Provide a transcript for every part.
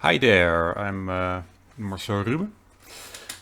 Hi there, I'm Marcel Ruben,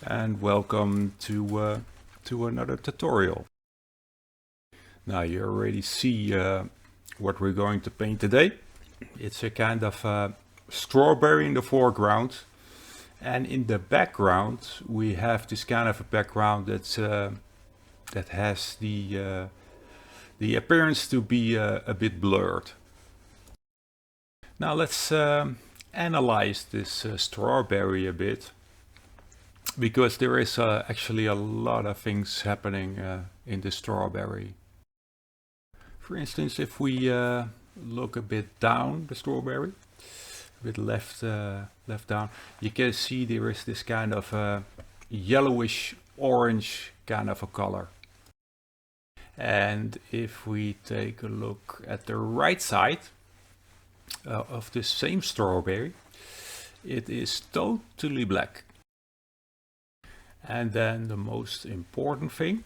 and welcome to another tutorial. Now you already see what we're going to paint today. It's a kind of strawberry in the foreground, and in the background we have this kind of a background that has the appearance to be a bit blurred. Now let's analyze this strawberry a bit, because there is actually a lot of things happening in the strawberry. For instance, if we look a bit down the strawberry, a bit left down, you can see there is this kind of yellowish orange kind of a color. And if we take a look at the right side of this same strawberry, it is totally black. And then the most important thing,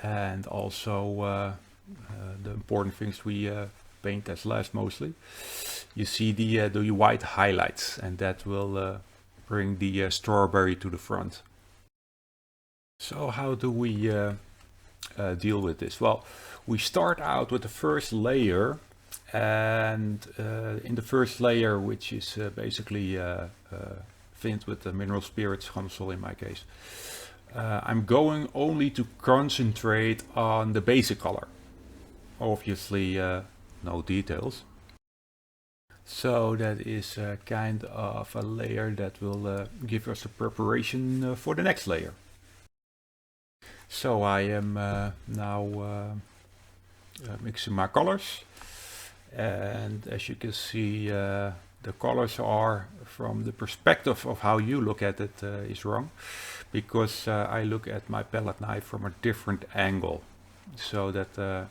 and also the important things we paint as last mostly, you see the white highlights, and that will bring the strawberry to the front. So how do we deal with this? Well, we start out with the first layer, and in the first layer, which is basically tint with the mineral spirits, Gamsol in my case, I'm going only to concentrate on the basic color. Obviously no details. So that is kind of a layer that will give us a preparation for the next layer. So I am now mixing my colors, and as you can see, the colors are, from the perspective of how you look at it, is wrong, because I look at my palette knife from a different angle, so that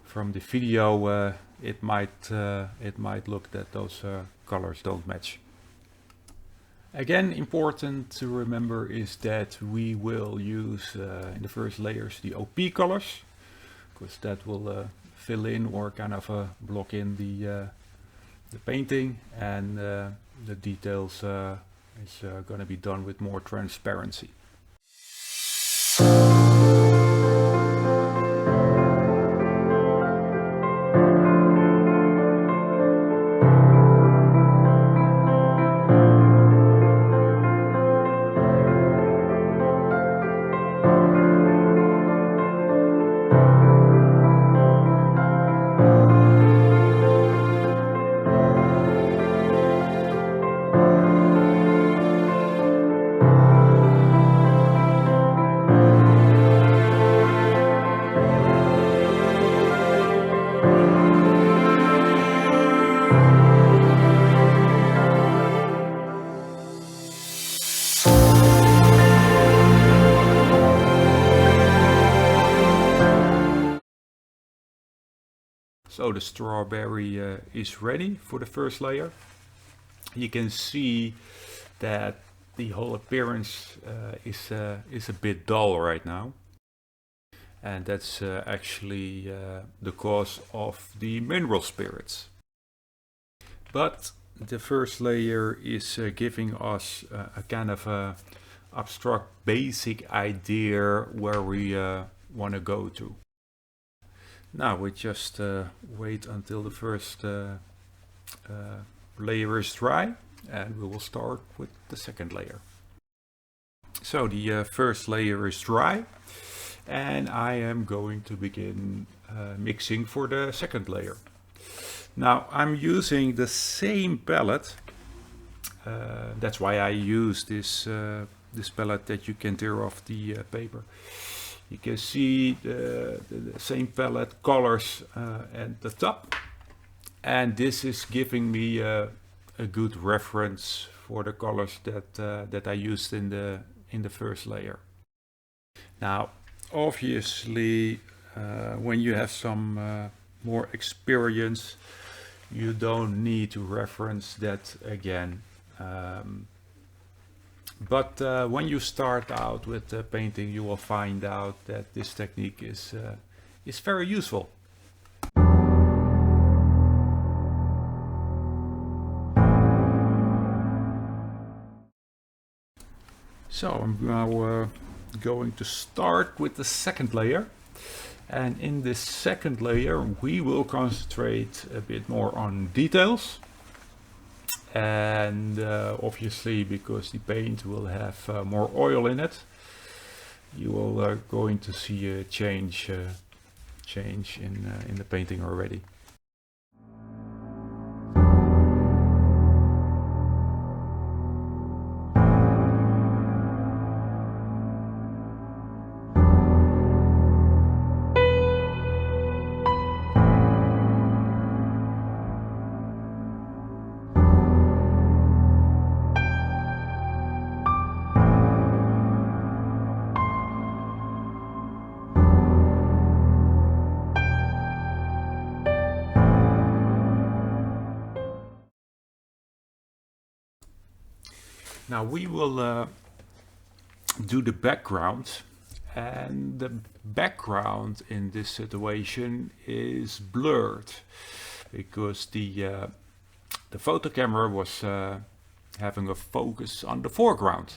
from the video it might look that those colors don't match. Again, important to remember is that we will use in the first layers the OP colors, because that will fill in or kind of block in the painting, and the details is going to be done with more transparency. So the strawberry is ready for the first layer. You can see that the whole appearance is a bit dull right now. And that's actually the cause of the mineral spirits. But the first layer is giving us a kind of a abstract basic idea where we want to go to. Now we just wait until the first layer is dry, and we will start with the second layer. So the first layer is dry, and I am going to begin mixing for the second layer. Now I'm using the same palette. That's why I use this palette that you can tear off the paper. You can see the same palette colors at the top, and this is giving me a good reference for the colors that I used in the first layer. Now, obviously, when you have some more experience, you don't need to reference that again. But when you start out with painting, you will find out that this technique is very useful. So I'm now going to start with the second layer. And in this second layer we will concentrate a bit more on details. And obviously, because the paint will have more oil in it, you will going to see a change in the painting already. Now we will do the background, and the background in this situation is blurred because the photo camera was having a focus on the foreground.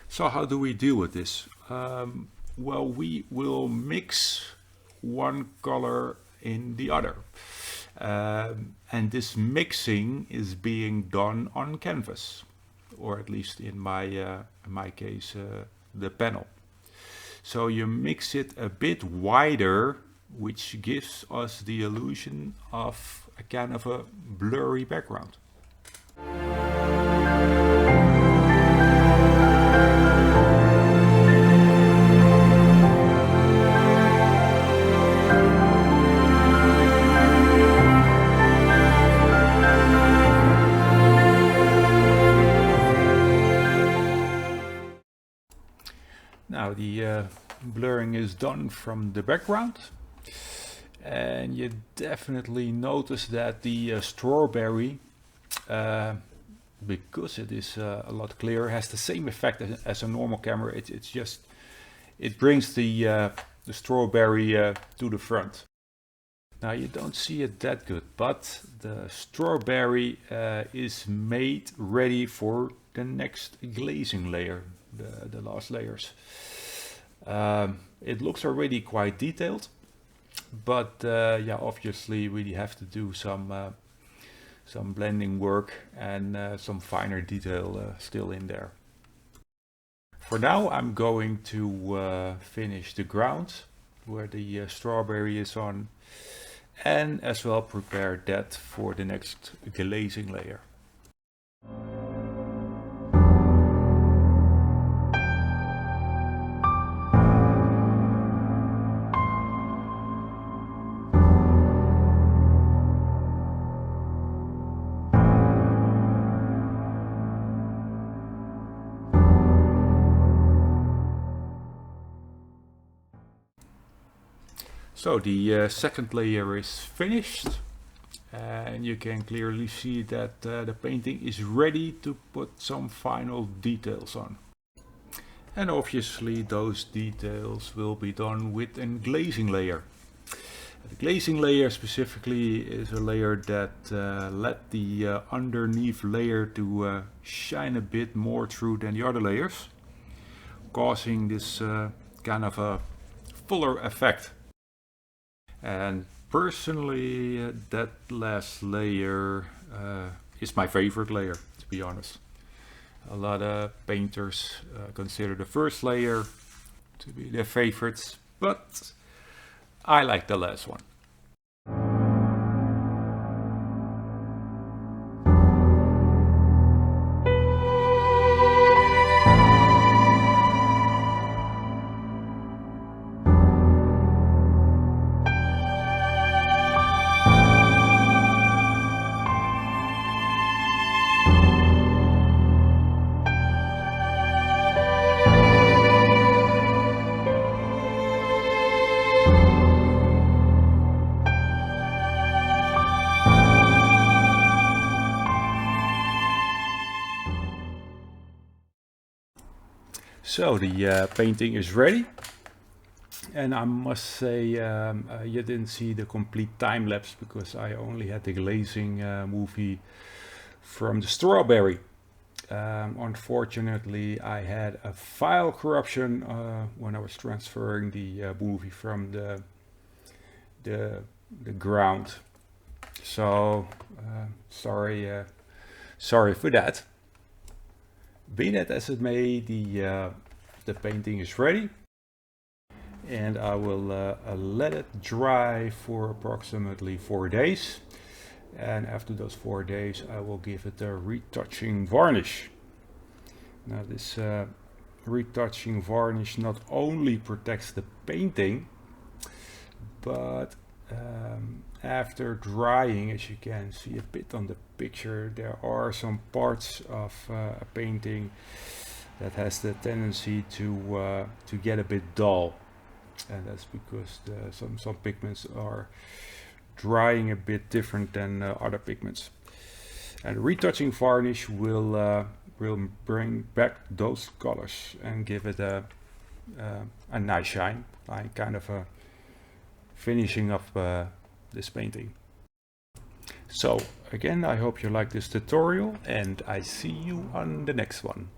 So how do we deal with this? Well, we will mix one color in the other. And this mixing is being done on canvas, or at least in my case, the panel. So you mix it a bit wider, which gives us the illusion of a kind of a blurry background. Now the blurring is done from the background, and you definitely notice that the strawberry, because it is a lot clearer, has the same effect as a normal camera. It brings the strawberry to the front. Now you don't see it that good, but the strawberry is made ready for the next glazing layer, the last layers. It looks already quite detailed, but yeah, obviously we have to do some blending work and some finer detail still in there. For now I'm going to finish the ground where the strawberry is on, and as well prepare that for the next glazing layer. So the second layer is finished, and you can clearly see that the painting is ready to put some final details on. And obviously those details will be done with a glazing layer. The glazing layer specifically is a layer that let the underneath layer to shine a bit more through than the other layers, causing this kind of a fuller effect. And personally, that last layer is my favorite layer, to be honest. A lot of painters consider the first layer to be their favorites, but I like the last one. So the painting is ready, and I must say you didn't see the complete time lapse because I only had the glazing movie from the strawberry. Unfortunately, I had a file corruption when I was transferring the movie from the ground. So sorry for that. Be that as it may, the painting is ready, and I will let it dry for approximately 4 days. And after those 4 days, I will give it a retouching varnish. Now this retouching varnish not only protects the painting, but after drying, as you can see a bit on the picture, there are some parts of a painting that has the tendency to get a bit dull, and that's because some pigments are drying a bit different than other pigments. And retouching varnish will bring back those colors and give it a nice shine, like kind of a finishing of this painting. So again, I hope you like this tutorial, and I see you on the next one.